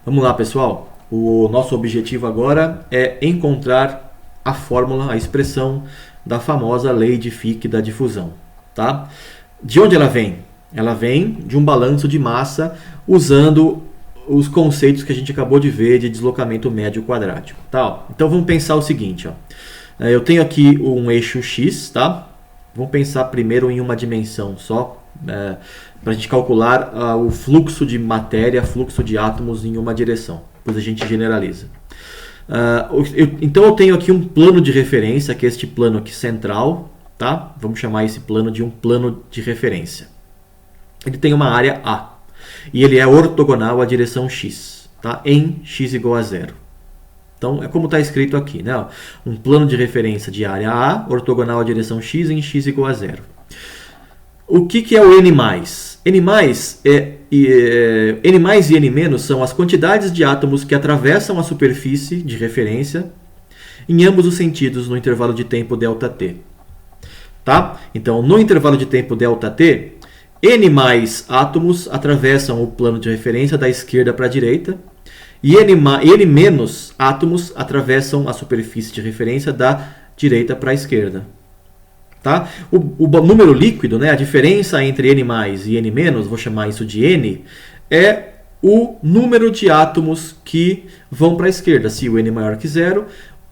Vamos lá, pessoal. O nosso objetivo agora é encontrar a fórmula, a expressão da famosa lei de Fick da difusão. Tá? De onde ela vem? Ela vem de um balanço de massa usando os conceitos que a gente acabou de ver de deslocamento médio quadrático. Tá? Então vamos pensar o seguinte. Ó. Eu tenho aqui um eixo X. Tá? Vamos pensar primeiro em uma dimensão só, para a gente calcular o fluxo de matéria, fluxo de átomos em uma direção. Depois a gente generaliza. Então eu tenho aqui um plano de referência, que é este plano aqui central. Tá? Vamos chamar esse plano de um plano de referência. Ele tem uma área A. E ele é ortogonal à direção x. Tá? Em x igual a 0. Então é como está escrito aqui. Né? Um plano de referência de área A, ortogonal à direção x em x igual a 0. O que é o N+? N+, N mais e N- são as quantidades de átomos que atravessam a superfície de referência em ambos os sentidos no intervalo de tempo ΔT. Tá? Então, no intervalo de tempo ΔT, N mais átomos atravessam o plano de referência da esquerda para a direita e N menos átomos atravessam a superfície de referência da direita para a esquerda. Tá? O número líquido, né, a diferença entre N mais e N menos, vou chamar isso de N, é o número de átomos que vão para a esquerda, se o N maior que 0,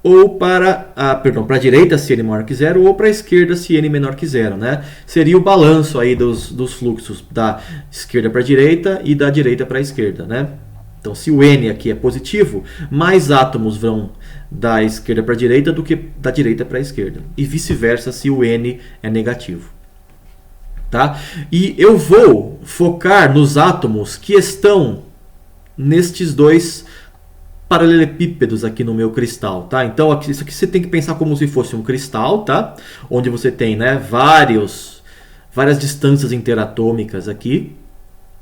ou para a direita, se N maior que 0, ou para a esquerda, se N menor que 0. Né? Seria o balanço aí dos fluxos da esquerda para a direita e da direita para a esquerda. Né? Então, se o N aqui é positivo, mais átomos vão da esquerda para a direita do que da direita para a esquerda. E vice-versa se o N é negativo. Tá? E eu vou focar nos átomos que estão nestes dois paralelepípedos aqui no meu cristal. Tá? Então, isso aqui você tem que pensar como se fosse um cristal, tá? Onde você tem, né, várias distâncias interatômicas aqui.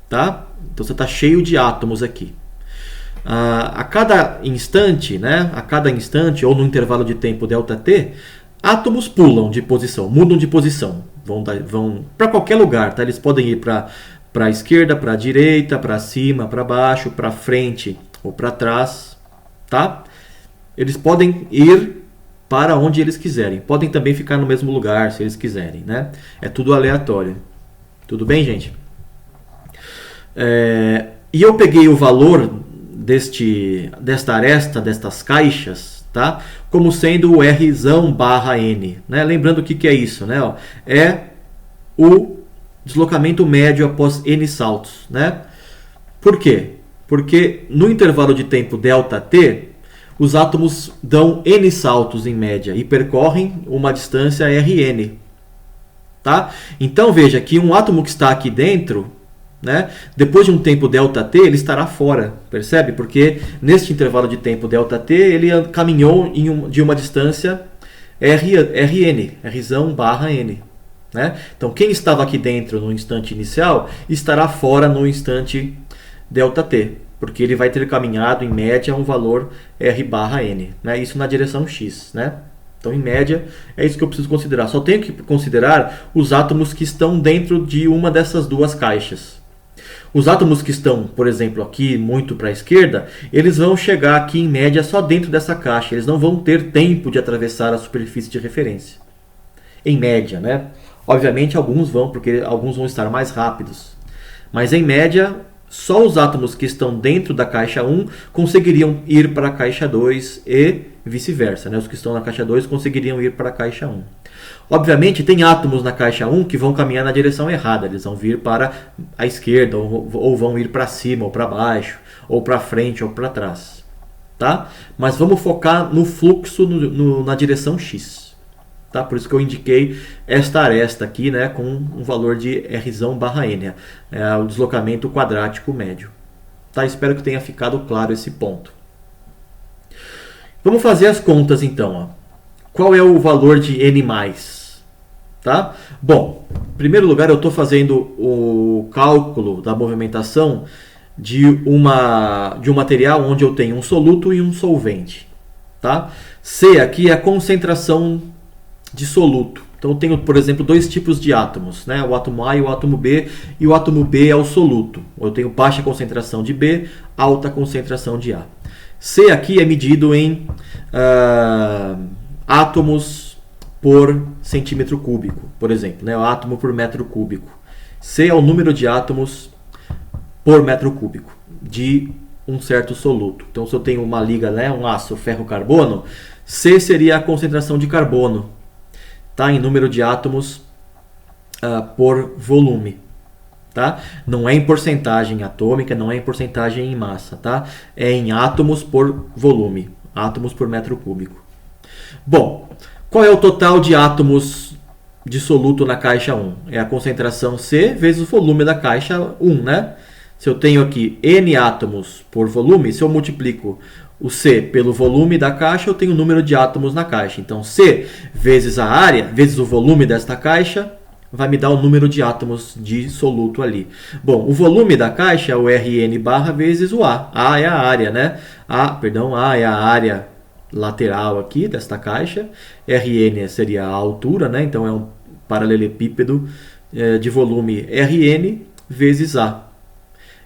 Tá? Então, você está cheio de átomos aqui. A cada instante, né, ou no intervalo de tempo ΔT, átomos pulam de posição, mudam de posição, vão para qualquer lugar. Tá? Eles podem ir para a esquerda, para a direita, para cima, para baixo, para frente ou para trás. Tá? Eles podem ir para onde eles quiserem, podem também ficar no mesmo lugar se eles quiserem. Né? É tudo aleatório. Tudo bem, gente? E eu peguei o valor desta aresta, destas caixas, tá? Como sendo o R/N. Né? Lembrando o que é isso? Né? É o deslocamento médio após N saltos. Né? Por quê? Porque no intervalo de tempo ΔT, os átomos dão N saltos em média e percorrem uma distância Rn. Tá? Então veja que um átomo que está aqui dentro, né, depois de um tempo ΔT, ele estará fora, percebe? Porque neste intervalo de tempo ΔT, ele caminhou de uma distância Rn, R/N. Né? Então, quem estava aqui dentro no instante inicial, estará fora no instante ΔT, porque ele vai ter caminhado, em média, um valor R/N. Né? Isso na direção x. Né? Então, em média, é isso que eu preciso considerar. Só tenho que considerar os átomos que estão dentro de uma dessas duas caixas. Os átomos que estão, por exemplo, aqui muito para a esquerda, eles vão chegar aqui em média só dentro dessa caixa. Eles não vão ter tempo de atravessar a superfície de referência. Em média, né? Obviamente alguns vão, porque alguns vão estar mais rápidos. Mas em média, só os átomos que estão dentro da caixa 1 conseguiriam ir para a caixa 2 e vice-versa. Né? Os que estão na caixa 2 conseguiriam ir para a caixa 1. Obviamente, tem átomos na caixa 1 que vão caminhar na direção errada. Eles vão vir para a esquerda, ou vão ir para cima, ou para baixo, ou para frente, ou para trás. Tá? Mas vamos focar no fluxo na direção x. Tá? Por isso que eu indiquei esta aresta aqui, né, com um valor de R/N. É o deslocamento quadrático médio. Tá? Espero que tenha ficado claro esse ponto. Vamos fazer as contas então. Ó. Qual é o valor de N+? Tá? Bom, em primeiro lugar eu estou fazendo o cálculo da movimentação de um material onde eu tenho um soluto e um solvente. Tá? C aqui é a concentração de soluto. Então eu tenho, por exemplo, dois tipos de átomos, né? O átomo A e o átomo B, e o átomo B é o soluto. Eu tenho baixa concentração de B, alta concentração de A. C aqui é medido em átomos por centímetro cúbico, por exemplo, né? O átomo por metro cúbico. C é o número de átomos por metro cúbico de um certo soluto. Então, se eu tenho uma liga, né, um aço ferro-carbono, C seria a concentração de carbono, tá? Em número de átomos por volume. Tá? Não é em porcentagem atômica, não é em porcentagem em massa. Tá? É em átomos por volume, átomos por metro cúbico. Bom, qual é o total de átomos de soluto na caixa 1? É a concentração C vezes o volume da caixa 1, né? Se eu tenho aqui N átomos por volume, se eu multiplico o C pelo volume da caixa, eu tenho o número de átomos na caixa. Então, C vezes a área, vezes o volume desta caixa, vai me dar o número de átomos de soluto ali. Bom, o volume da caixa é o Rn barra vezes o A. A é a área, né? A é a área lateral aqui desta caixa. Rn seria a altura, né? Então é um paralelepípedo de volume Rn vezes A.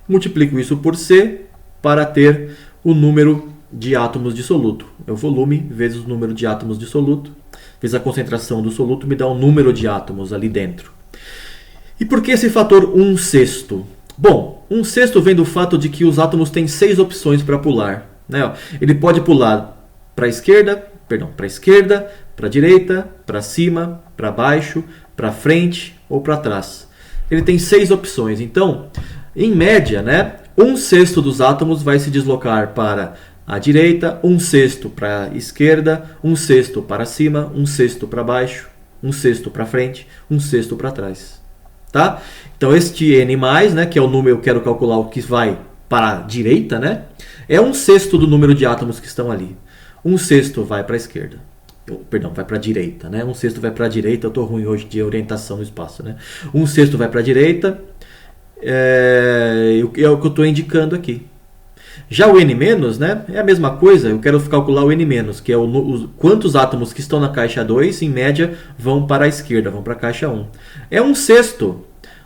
Multiplico isso por C para ter o número de átomos de soluto. É o volume vezes o número de átomos de soluto, vezes a concentração do soluto, me dá o número de átomos ali dentro. E por que esse fator 1/6? Bom, 1/6 vem do fato de que os átomos têm 6 opções para pular, né? Ele pode pular para a esquerda, para a direita, para cima, para baixo, para frente ou para trás. Ele tem 6 opções. Então, em média, né, 1/6 dos átomos vai se deslocar para a direita, 1/6 para a esquerda, 1/6 para cima, 1/6 para baixo, 1/6 para frente, 1/6 para trás. Tá? Então este N+, né, que é o número, eu quero calcular o que vai para a direita, né, é 1/6 do número de átomos que estão ali. 1/6 vai para a esquerda. Perdão, vai para a direita, né? 1/6 vai para a direita, eu estou ruim hoje de orientação no espaço, né? 1/6 vai para a direita, é o que eu estou indicando aqui. Já o N-, né, é a mesma coisa, eu quero calcular o N-, que é quantos átomos que estão na caixa 2, em média, vão para a esquerda, vão para a caixa 1. É 1/6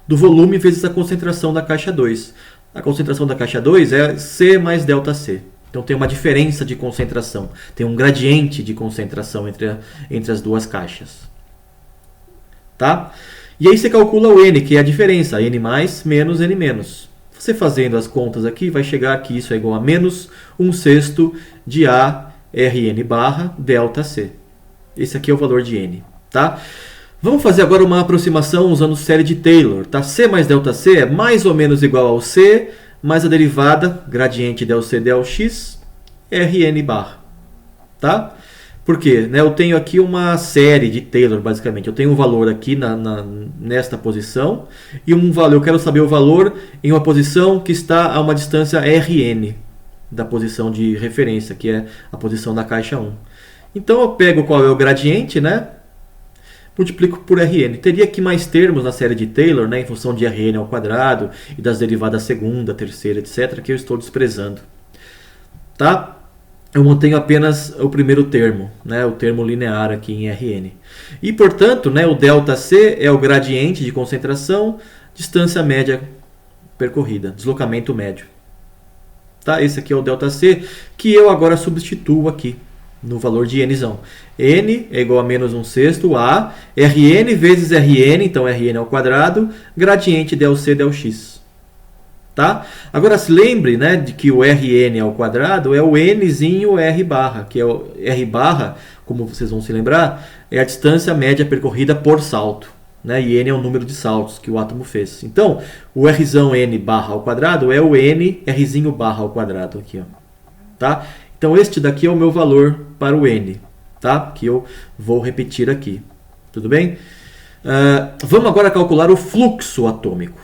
do volume vezes a concentração da caixa 2. A concentração da caixa 2 é C mais ΔC. Então tem uma diferença de concentração, tem um gradiente de concentração entre as duas caixas. Tá? E aí você calcula o N, que é a diferença, N+, menos N-. Você fazendo as contas aqui, vai chegar que isso é igual a menos 1/6 de A Rn barra ΔC. Esse aqui é o valor de N. Tá? Vamos fazer agora uma aproximação usando série de Taylor. Tá? C mais ΔC é mais ou menos igual ao C, mais a derivada, gradiente ΔC ΔX, Rn barra. Tá? Por quê? Né, eu tenho aqui uma série de Taylor, basicamente. Eu tenho um valor aqui nesta posição e um valor. Eu quero saber o valor em uma posição que está a uma distância Rn da posição de referência, que é a posição da caixa 1. Então eu pego qual é o gradiente, né? Multiplico por Rn. Teria aqui mais termos na série de Taylor, né, em função de Rn ao quadrado e das derivadas segunda, terceira, etc., que eu estou desprezando. Tá? Eu mantenho apenas o primeiro termo, né, o termo linear aqui em Rn. E, portanto, né, o ΔC é o gradiente de concentração, distância média percorrida, deslocamento médio. Tá? Esse aqui é o ΔC, que eu agora substituo aqui no valor de Nzão. N é igual a menos 1/6 A, Rn vezes Rn, então Rn ao quadrado, gradiente ΔC ΔX. Tá? Agora se lembre, né, de que o Rn ao quadrado é o Nzinho R barra, que é o R barra, como vocês vão se lembrar, é a distância média percorrida por salto. Né? E N é o número de saltos que o átomo fez. Então, o Rzão N barra ao quadrado é o N Rzinho barra ao quadrado. Aqui, ó. Tá? Então, este daqui é o meu valor para o N. Tá? Que eu vou repetir aqui. Tudo bem? Vamos agora calcular o fluxo atômico.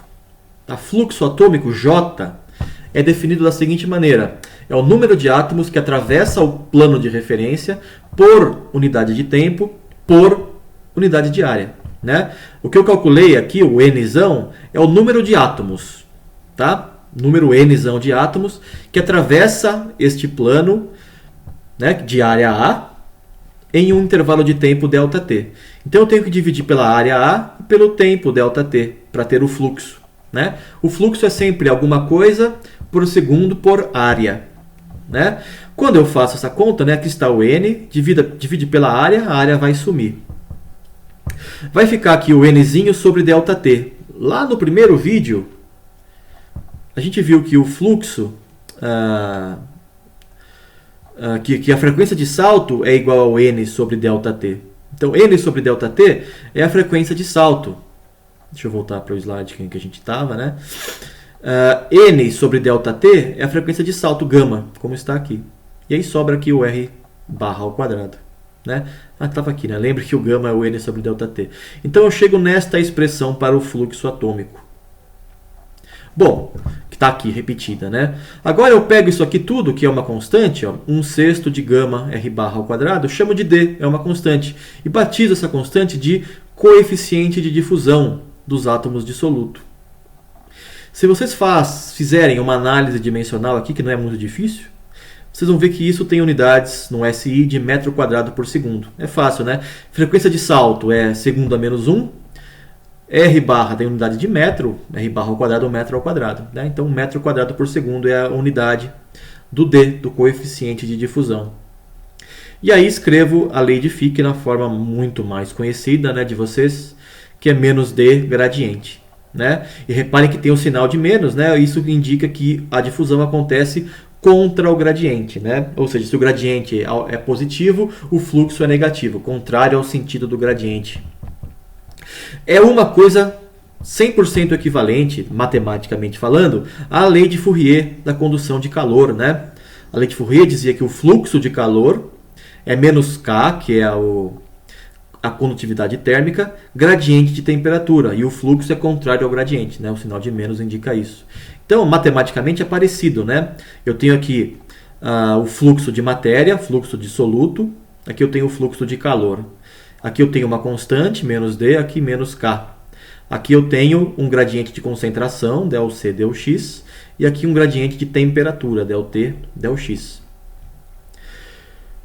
Tá? Fluxo atômico, J, é definido da seguinte maneira. É o número de átomos que atravessa o plano de referência por unidade de tempo, por unidade de área. Né? O que eu calculei aqui, o Nzão, é o número de átomos. Tá? Número Nzão de átomos que atravessa este plano, né, de área A em um intervalo de tempo ΔT. Então eu tenho que dividir pela área A e pelo tempo ΔT para ter o fluxo, né? O fluxo é sempre alguma coisa por segundo por área, né? Quando eu faço essa conta, né, aqui está o N, divide pela área, a área vai sumir. Vai ficar aqui o Nzinho sobre ΔT. Lá no primeiro vídeo, a gente viu que o fluxo, que a frequência de salto é igual ao N sobre ΔT. Então, N sobre ΔT é a frequência de salto. Deixa eu voltar para o slide que a gente estava, né? N sobre ΔT é a frequência de salto gama, como está aqui. E aí sobra aqui o R barra ao quadrado, né? Estava aqui, né? Lembre que o gama é o N sobre ΔT. Então eu chego nesta expressão para o fluxo atômico. Bom, que está aqui repetida, né? Agora eu pego isso aqui tudo, que é uma constante, ó, 1/6 de gama R barra ao quadrado, chamo de D, é uma constante. E batizo essa constante de coeficiente de difusão dos átomos de soluto. Se vocês fizerem uma análise dimensional aqui, que não é muito difícil, vocês vão ver que isso tem unidades no SI de metro quadrado por segundo. É fácil, né? Frequência de salto é segundo a menos 1. R barra tem unidade de metro, R barra ao quadrado ou metro ao quadrado, né? Então, metro quadrado por segundo é a unidade do D, do coeficiente de difusão. E aí escrevo a lei de Fick na forma muito mais conhecida, né, de vocês, que é menos D gradiente, né? E reparem que tem o sinal de menos, né? Isso indica que a difusão acontece contra o gradiente, né? Ou seja, se o gradiente é positivo, o fluxo é negativo, contrário ao sentido do gradiente. É uma coisa 100% equivalente, matematicamente falando, à lei de Fourier da condução de calor, né? A lei de Fourier dizia que o fluxo de calor é menos K, que é a condutividade térmica, gradiente de temperatura, e o fluxo é contrário ao gradiente, né? O sinal de menos indica isso. Então, matematicamente é parecido, né? Eu tenho aqui o fluxo de matéria, fluxo de soluto, aqui eu tenho o fluxo de calor. Aqui eu tenho uma constante, menos D, aqui menos K. Aqui eu tenho um gradiente de concentração, ΔC, ΔX, e aqui um gradiente de temperatura, ΔT, ΔX.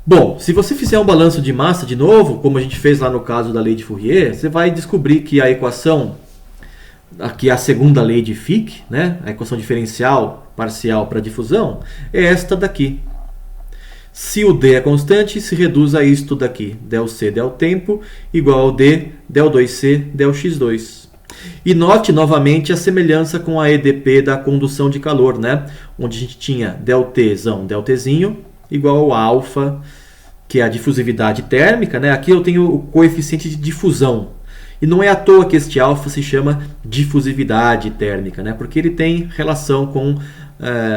Bom, se você fizer um balanço de massa de novo, como a gente fez lá no caso da lei de Fourier, você vai descobrir que a equação, aqui é a segunda lei de Fick, né? A equação diferencial parcial para difusão, é esta daqui. Se o D é constante, se reduz a isto daqui, ΔC, ΔTempo, igual ao D, Δ2C, Δx2. E note novamente a semelhança com a EDP da condução de calor, né? Onde a gente tinha ΔTzão, ΔTzinho, igual ao alfa, que é a difusividade térmica, né? Aqui eu tenho o coeficiente de difusão. E não é à toa que este alfa se chama difusividade térmica, né? Porque ele tem relação com,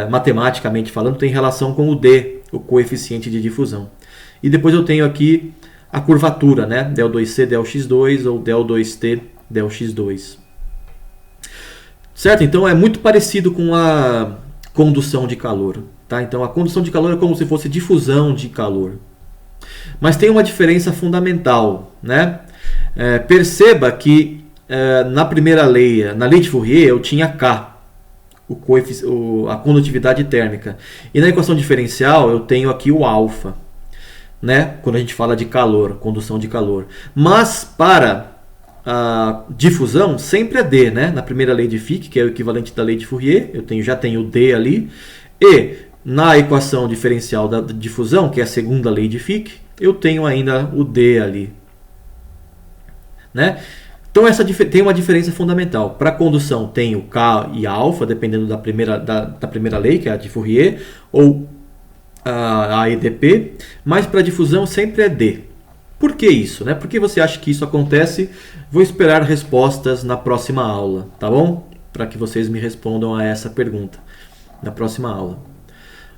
matematicamente falando, tem relação com o D, o coeficiente de difusão. E depois eu tenho aqui a curvatura, né? Δ2C, Δx2 ou Δ2T, Δx2. Certo? Então é muito parecido com a condução de calor. Tá? Então a condução de calor é como se fosse difusão de calor. Mas tem uma diferença fundamental, né? Perceba que na primeira lei, na lei de Fourier, eu tinha K, a condutividade térmica. E na equação diferencial eu tenho aqui o alfa, né? Quando a gente fala de calor, condução de calor. Mas para a difusão sempre é D, né? Na primeira lei de Fick, que é o equivalente da lei de Fourier, já tenho o D ali. E na equação diferencial da difusão, que é a segunda lei de Fick, eu tenho ainda o D ali, né? Então tem uma diferença fundamental. Para a condução tem o K e alfa, dependendo da primeira lei, que é a de Fourier, ou a EDP, mas para a difusão sempre é D. Por que isso? Né? Por que você acha que isso acontece? Vou esperar respostas na próxima aula, tá bom? Para que vocês me respondam a essa pergunta na próxima aula.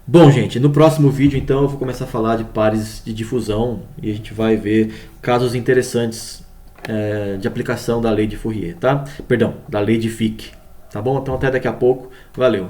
Bom, gente, no próximo vídeo, então, eu vou começar a falar de pares de difusão e a gente vai ver casos interessantes de aplicação da lei de Fourier, tá? Perdão, da lei de Fick, tá bom? Então até daqui a pouco, valeu!